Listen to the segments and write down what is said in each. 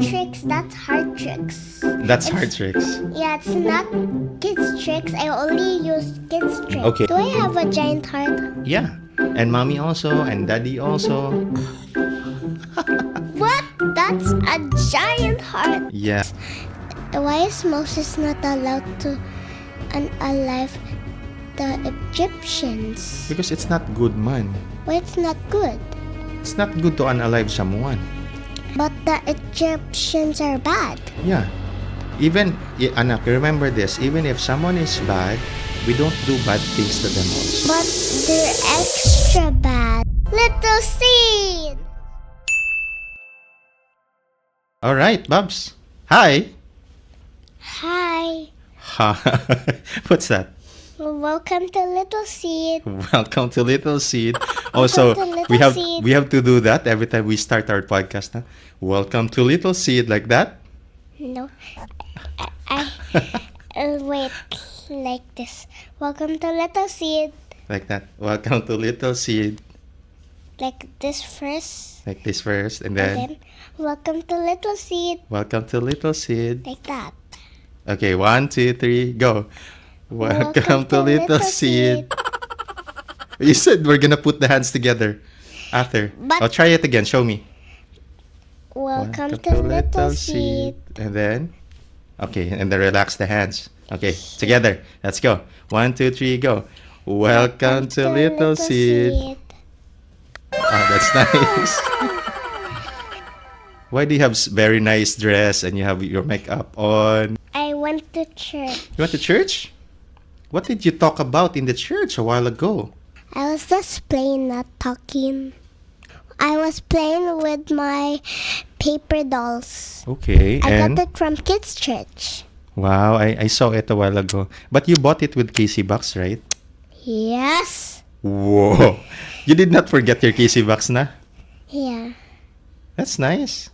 tricks, that's hard tricks. That's hard tricks. Yeah, it's not kids' tricks. I only use kids' tricks. Okay. Do I have a giant heart? Yeah. And mommy also, and daddy also. What? That's a giant heart. Yeah. Why is Moses not allowed to unalive the Egyptians? Because it's not good, man. Why it's not good? It's not good to unalive someone. But the Egyptians are bad. Yeah. Even, anak, remember this. Even if someone is bad, we don't do bad things to them also. But they're extra bad. Little seed! Alright, Babs. Hi. Hi. What's that? Welcome to Little Seed. Welcome to Little Seed. Also, to Little we have Seed. we have to do that every time we start our podcast. Huh? Welcome to Little Seed, like that. No. Wait, like this. Welcome to Little Seed. Like that. Welcome to Little Seed. Like this first. Like this first, and And then then, welcome to Little Seed. welcome to Little Seed. Like that. Okay, 1, 2, 3, go. Welcome to Little Seed. You said we're gonna put the hands together after. But- I'll try it again. Show me. Welcome to Little Seed. And then, okay, and then relax the hands. Okay, together. Let's go. 1, 2, 3, go. Welcome to Little Seed. Oh, that's nice. Why do you have very nice dress and you have your makeup on? I went to church. You went to church? What did you talk about in the church a while ago? I was just playing, not talking. I was playing with my paper dolls. Okay, I and got it from Kids Church. wow, I saw it a while ago. But you bought it with Casey Box, right? Yes. Whoa, you did not forget your Casey Box, na? Yeah. That's nice.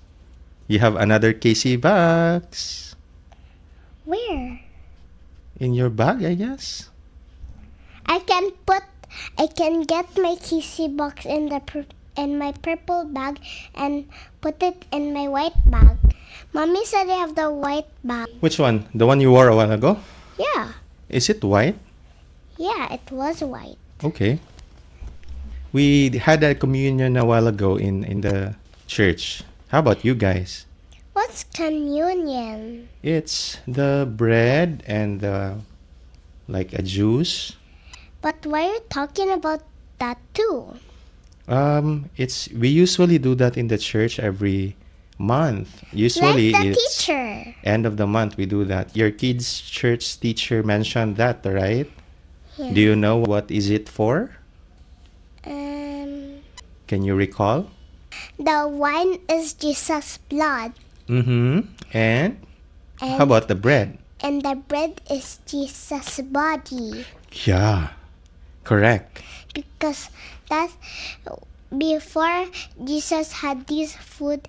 You have another Casey Box Where? in your bag, I guess. I can get my Kissy box in my purple bag and put it in my white bag. Mommy said I have the white bag. Which one? The one you wore a while ago? Yeah. Is it white? Yeah, it was white. Okay. We had a communion a while ago in the church. How about you guys? What's communion? It's the bread and the like a juice. But why are you talking about that too? We usually do that in the church every month. Usually Like the it's teacher. end of the month we do that. Your kids' church teacher mentioned that, right? Yeah. Do you know what is it for? The Can you recall? wine is Jesus' blood. Mm-hmm. And And, how about the bread? and the bread is Jesus' body. Yeah. Correct. Because that before Jesus had this food,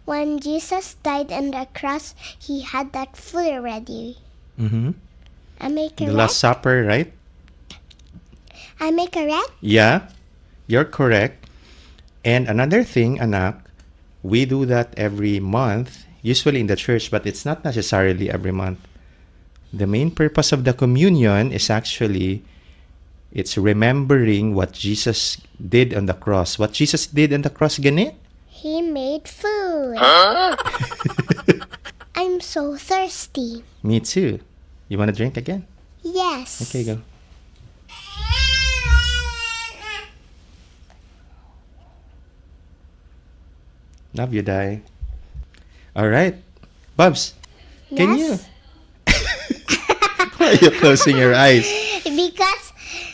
when Jesus died on the cross, he had that food already. Mm-hmm. Am I The correct? Last Supper, right? Am I correct? Yeah. You're correct. And another thing, anak, we do that every month, usually in the church, but it's not necessarily every month. The main purpose of the communion is actually it's remembering what Jesus did on the cross. What Jesus did on the cross, gani? He made food. I'm so thirsty. Me too. You want to drink again? Yes. Okay, go. Love you, Dai. All right. Bubs, can you? Yes. Why are you closing your eyes?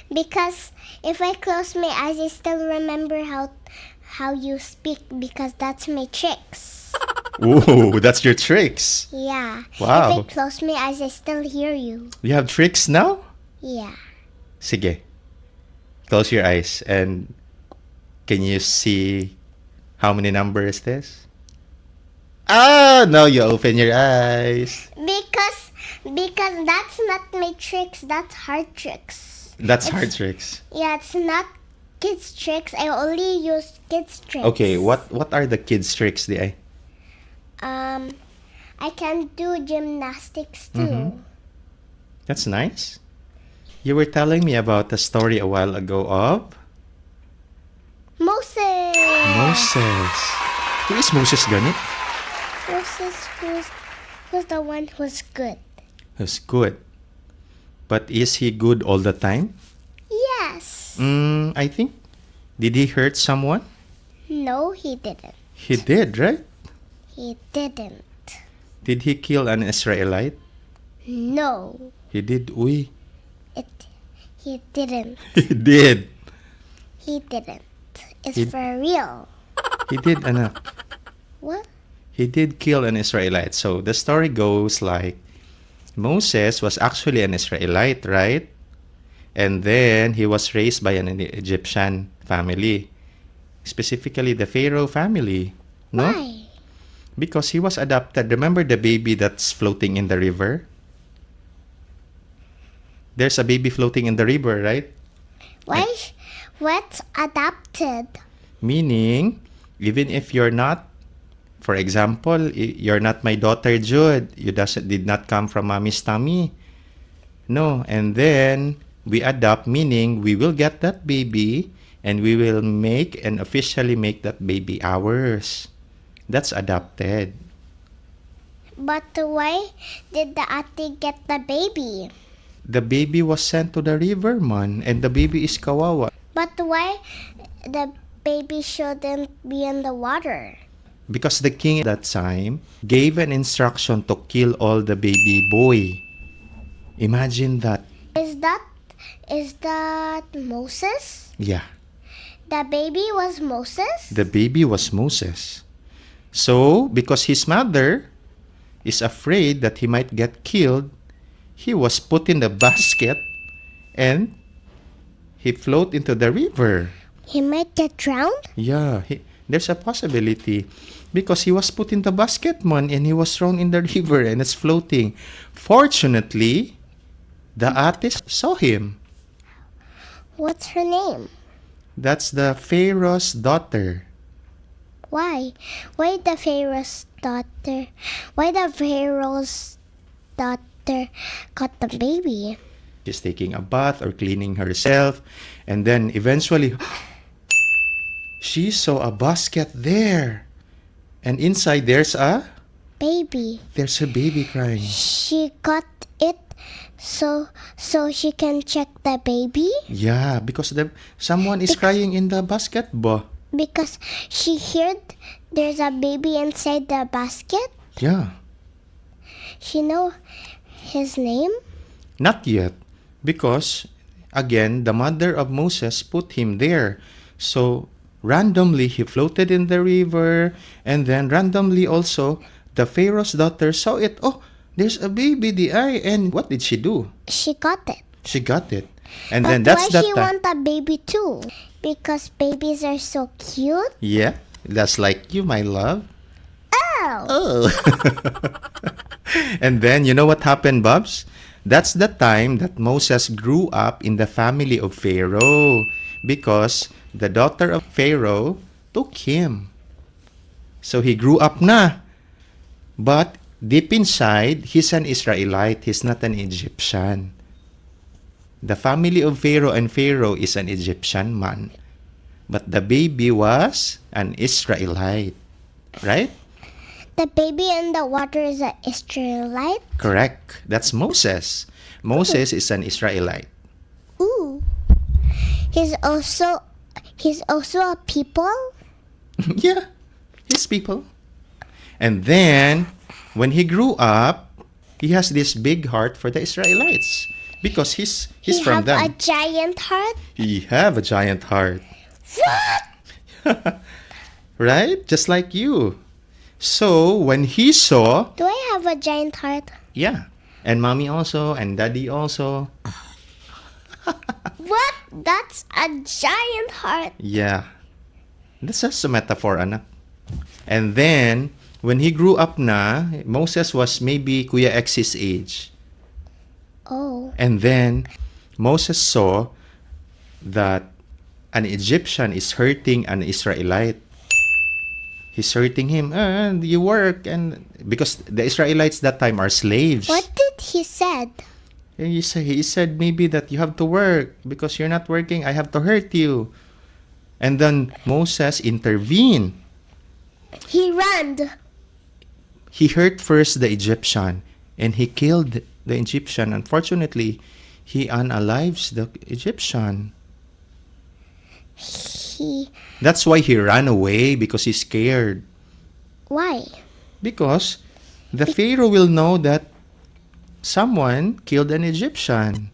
Because if I close my eyes, I still remember how you speak because that's my tricks. Ooh, that's your tricks. Yeah. Wow. If I close my eyes, I still hear you. You have tricks now? Yeah. Sige. Close your eyes and can you see how many numbers this? Ah, now you open your eyes. Because that's not my tricks. That's hard tricks. That's hard tricks. Yeah, it's not kids tricks. I only use kids tricks. Okay, what are the kids' tricks, Di? I can do gymnastics too. That's nice. You were telling me about a story a while ago of Moses. Moses. Who is Moses ganit? Moses who's the one who's good. Who's good. But is he good all the time? Yes. I think. Did he hurt someone? No, he didn't. He did, right? He didn't. Did he kill an Israelite? No, He did. Uy. he didn't. He did. He didn't. It's He- for real. He did, anak. What? He did kill an Israelite. So the story goes like Moses was actually an Israelite, right? And then he was raised by an Egyptian family, specifically the Pharaoh family. No? Why? Because he was adopted. Remember the baby that's floating in the river? There's a baby floating in the river, right? Why? What's adopted? Meaning, even if you're not, for example, you're not my daughter Jude, you did not come from mommy's tummy. No, and then we adopt, meaning we will get that baby and we will make and officially make that baby ours. That's adopted. But why did the ate get the baby? The baby was sent to the river, man, and the baby is kawawa. But why the baby shouldn't be in the water? Because the king at that time gave an instruction to kill all the baby boy. Imagine that. Is that Moses? Yeah, The baby was Moses? the baby was Moses. So, because his mother is afraid that he might get killed, he was put in the basket and he float into the river. He might get drowned? Yeah, there's a possibility because he was put in the basket, man, and he was thrown in the river and it's floating. Fortunately, the ate saw him. What's her name? That's the Pharaoh's daughter. Why? Why the Pharaoh's daughter? Why the Pharaoh's daughter got the baby? She's taking a bath or cleaning herself, and then eventually she saw a basket there, and inside there's a Baby. baby crying. She got it so she can check the baby Yeah, because someone is crying in the basket, ba? because she heard there's a baby inside the basket. Yeah, She know his name. not yet, because again the mother of Moses put him there. So randomly he floated in the river, and then randomly also the Pharaoh's daughter saw it. Oh, there's a baby there, and what did she do? She got it. She got it, and But then that's why that she time. want a baby too? Because babies are so cute. Yeah, that's like you, my love. Oh. Oh. And then you know what happened, Bubs? That's the time that Moses grew up in the family of Pharaoh because the daughter of Pharaoh took him. So he grew up na. But deep inside, he's an Israelite. He's not an Egyptian. The family of Pharaoh and Pharaoh is an Egyptian man. But the baby was an Israelite. Right? The baby in the water is an Israelite. Correct. That's Moses. Moses is an Israelite. Ooh. He's also a people. Yeah, his people. And then, when he grew up, he has this big heart for the Israelites because he's He from have a them. giant heart. He have a giant heart, What? right? Just like you. So when he saw, Do I have a giant heart? yeah, and mommy also, and daddy also, What? That's a giant heart. yeah. That's just a metaphor, anak. And then, when he grew up na, Moses was maybe Kuya X's age. Oh. And then, Moses saw that an Egyptian is hurting an Israelite. He's hurting him. And you work, and because the Israelites that time are slaves. What did he said? And he said maybe that you have to work because you're not working. I have to hurt you. And then Moses intervened. He ran. He hurt first the Egyptian and he killed the Egyptian. Unfortunately, he unalives the Egyptian. That's why he ran away, because he's scared. Why? Because the Pharaoh will know that someone killed an Egyptian.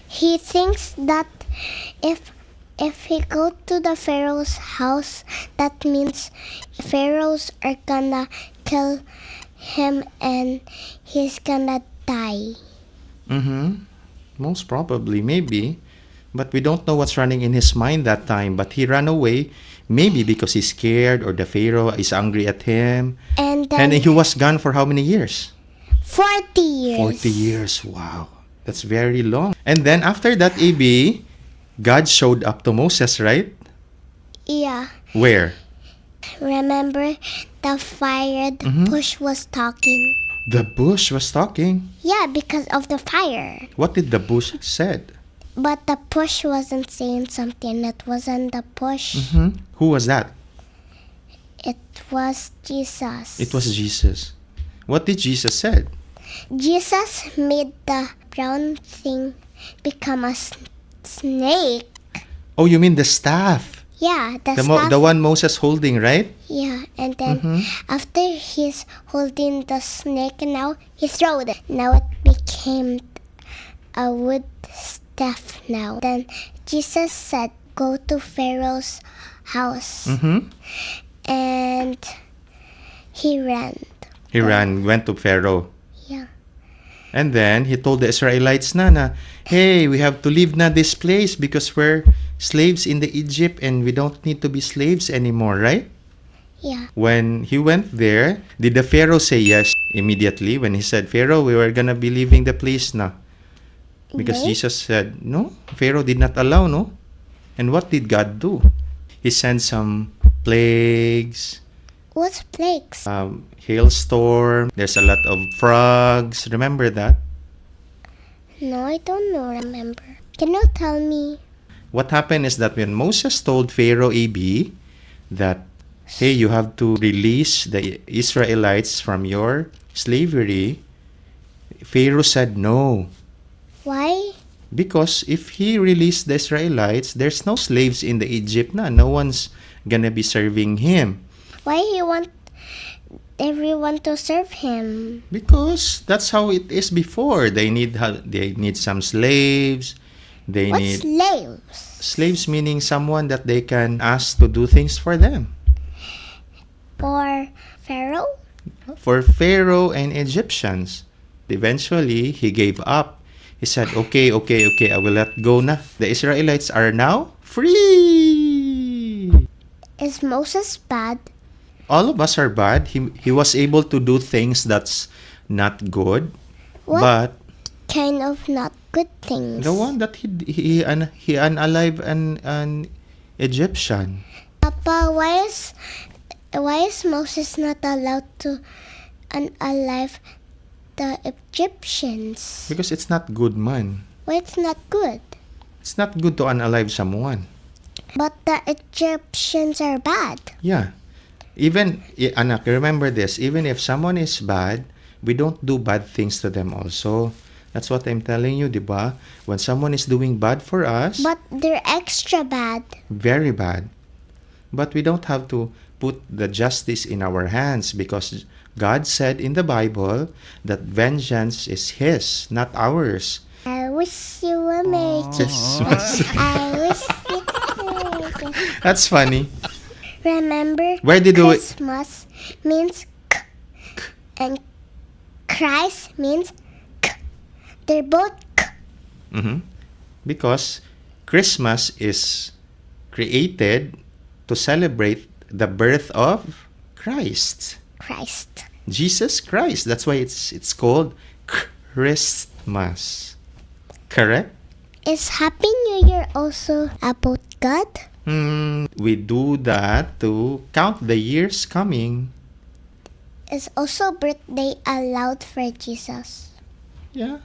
He thinks that if he go to the Pharaoh's house, that means Pharaohs are gonna kill him and he's gonna die. Most probably, maybe. But we don't know what's running in his mind that time. But he ran away, maybe because he's scared or the Pharaoh is angry at him. And then And he was gone for how many years? 40 years. 40 years. Wow. That's very long. And then after that, AB, God showed up to Moses, right? Yeah. Where? Remember the fire, the bush was talking. The bush was talking. Yeah, because of the fire. What did the bush said? But the bush wasn't saying something. It wasn't the bush. Who was that? It was Jesus. It was Jesus. What did Jesus said? Jesus made the brown thing become a snake. Oh, you mean the staff? Yeah, the staff. The one Moses holding, right? Yeah, and then after he's holding the snake, now he throws it. Now it became a wood staff now. Then Jesus said, go to Pharaoh's house. And he ran. He went to Pharaoh. Yeah. And then he told the Israelites na, hey, we have to leave na this place because we're slaves in the Egypt and we don't need to be slaves anymore, right? Yeah. When he went there, did the Pharaoh say yes immediately when he said, Pharaoh, we were gonna be leaving the place na? Because No. Jesus said, no, Pharaoh did not allow, no? And what did God do? He sent some plagues, What's plagues? hailstorm, there's a lot of frogs. Remember that? No, I don't know. Remember? Can you tell me? What happened is that when Moses told Pharaoh AB that, hey, you have to release the Israelites from your slavery, Pharaoh said no. Why? Because if he released the Israelites, there's no slaves in the Egypt na. No one's gonna be serving him. Why he want everyone to serve him? Because that's how it is before. They need some slaves. They What need slaves? slaves, meaning someone that they can ask to do things for them. For Pharaoh? For Pharaoh and Egyptians. Eventually, he gave up. He said, okay, I will let go na. The Israelites are now free. Is Moses bad? All of us are bad. He was able to do things that's not good. What But kind of not good things? the one that he unalive an Egyptian. Papa, why is Moses not allowed to unalive the Egyptians? Because it's not good, man. Why it's not good? It's not good to unalive someone. But the Egyptians are bad. Yeah. Even, anak, remember this. Even if someone is bad, we don't do bad things to them also. That's what I'm telling you, diba? When someone is doing bad for us, But they're extra bad. very bad. But we don't have to put the justice in our hands because God said in the Bible that vengeance is His, not ours. I wish you were Merry Christmas. I wish you were Merry Christmas. That's funny. Remember, Where did we- Christmas means k, and Christ means k. They're both k. Because Christmas is created to celebrate the birth of Christ. Christ. Jesus Christ. That's why it's called Christmas. Correct? Is Happy New Year also about God? We do that to count the years coming. Is also birthday allowed for Jesus? Yeah.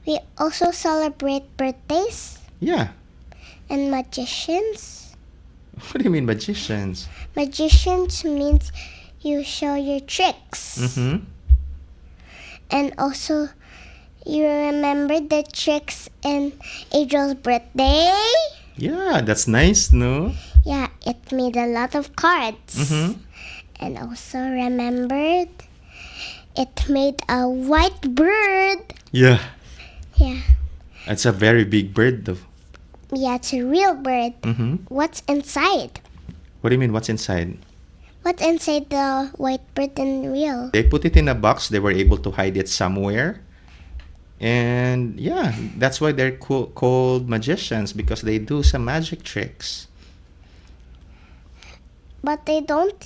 We also celebrate birthdays Yeah. and magicians. What do you mean magicians? Magicians means you show your tricks. Mm-hmm. And also, you remember the tricks in Adriel's birthday? Yeah, that's nice, no? Yeah, it made a lot of cards. Mm-hmm. And also remembered it made a white bird. Yeah. Yeah. It's a very big bird, though. Yeah, it's a real bird. Mm-hmm. What's inside? What do you mean, what's inside? What's inside the white bird and real? They put it in a box. They were able to hide it somewhere. And yeah, that's why they're called magicians, because they do some magic tricks. But they don't.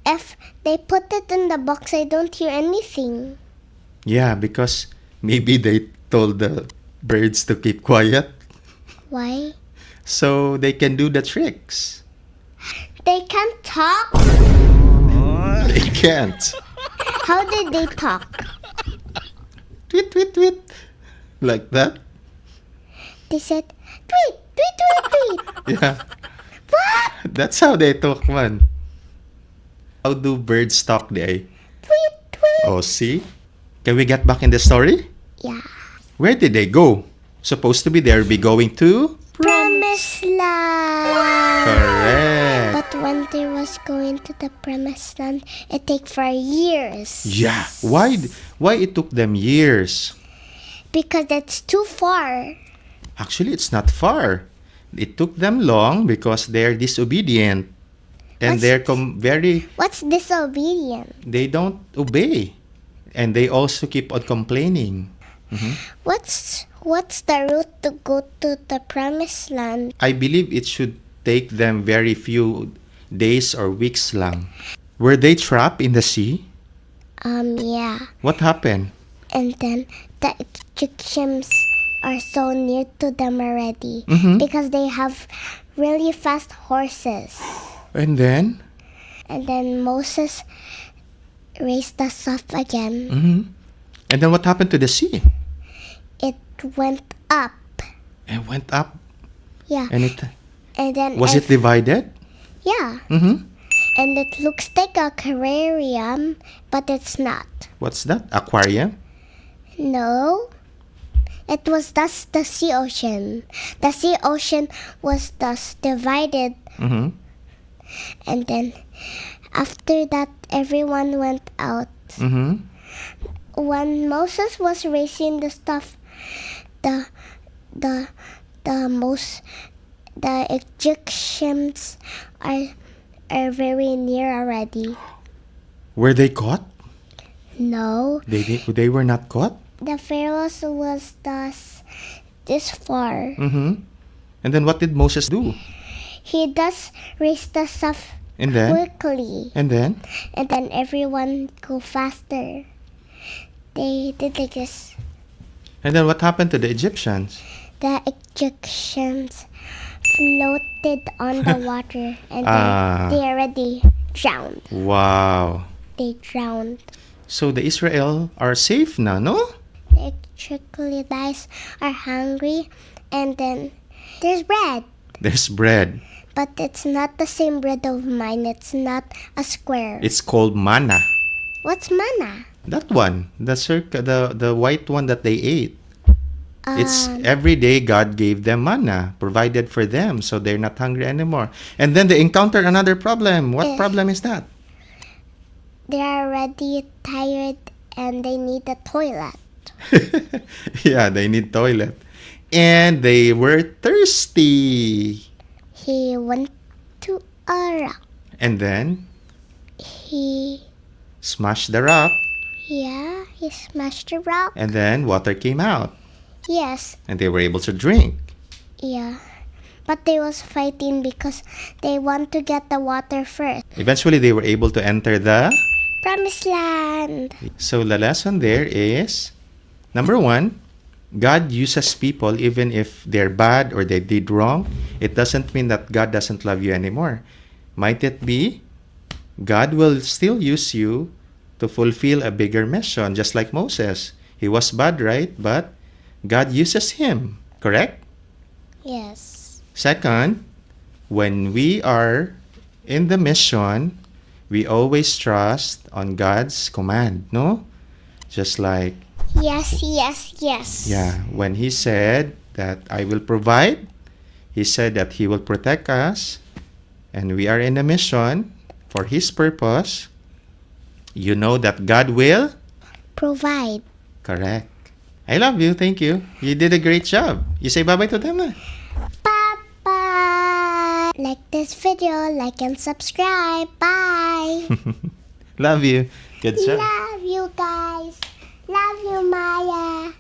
If they put it in the box, I don't hear anything. Yeah, because maybe they told the birds to keep quiet Why? so they can do the tricks. They can't talk? They can't. How did they talk? Tweet, tweet, tweet. Like that. They said, tweet, tweet, tweet, tweet. Yeah. What? That's how they talk, man. How do birds talk, Day? Tweet, tweet. Oh, see? Can we get back in the story? Yeah. Where did they go? Supposed to be they'll be going to? Promised land. Correct. But when they was going to the promised land, it take for years. Yeah. Why it took them years? Because it's too far. Actually, it's not far. It took them long because they're disobedient. And What's- they're very, What's disobedient? they don't obey. And they also keep on complaining. What's the route to go to the promised land? I believe it should take them very few days or weeks lang. Were they trapped in the sea? Yeah. What happened? And then the Egyptians are so near to them already Mhm. because they have really fast horses. And then? And then Moses raised us up again. Mhm. And then what happened to the sea? It went up. It went up. Yeah. And it And then was it divided? Yeah. Mm-hmm. And it looks like a aquarium, but it's not. What's that? Aquarium? No. It was thus the sea ocean. The sea ocean was thus divided, Mm-hmm. and then after that everyone went out. Mm-hmm. When Moses was raising the stuff, the Egyptians are very near already. Were they caught? No, They were not caught? the pharaohs was thus this far. Mm-hmm. And then what did Moses do? He does raise the stuff And then? quickly, And then? and then everyone go faster. They did like this. And then what happened to the Egyptians? The Egyptians floated on the water, and Ah. they already drowned. Wow. They drowned. So the Israel are safe now, no? The Israelites are hungry, and then there's bread. There's bread. But it's not the same bread of mine. It's not a square. It's called manna. What's manna? That one. The white one that they ate. It's Um, every day God gave them manna, provided for them, so they're not hungry anymore. And then they encountered another problem. What problem is that? They're already tired and they need a toilet. Yeah, they need toilet. And they were thirsty. He went to a rock. And then He smashed the rock, smashed the rock. and then water came out, Yes, and they were able to drink. yeah. But they was fighting because they want to get the water first. Eventually, they were able to enter the. Promised land. So the lesson there is, number one, God uses people even if they're bad or they did wrong. It doesn't mean that God doesn't love you anymore. Might it be God will still use you to fulfill a bigger mission, just like Moses. He was bad, right? But God uses him, correct? Yes. Second, when we are in the mission, we always trust on God's command, no? Just like, Yes, yes, yes. yeah, when He said that I will provide, He said that He will protect us, and we are in a mission for His purpose, you know that God will? Provide. Correct. I love you. Thank you. You did a great job. You say bye-bye to them na. Bye-bye. Like this video, like and subscribe. Bye. Love you. Good job. Love you guys. Love you, Maya.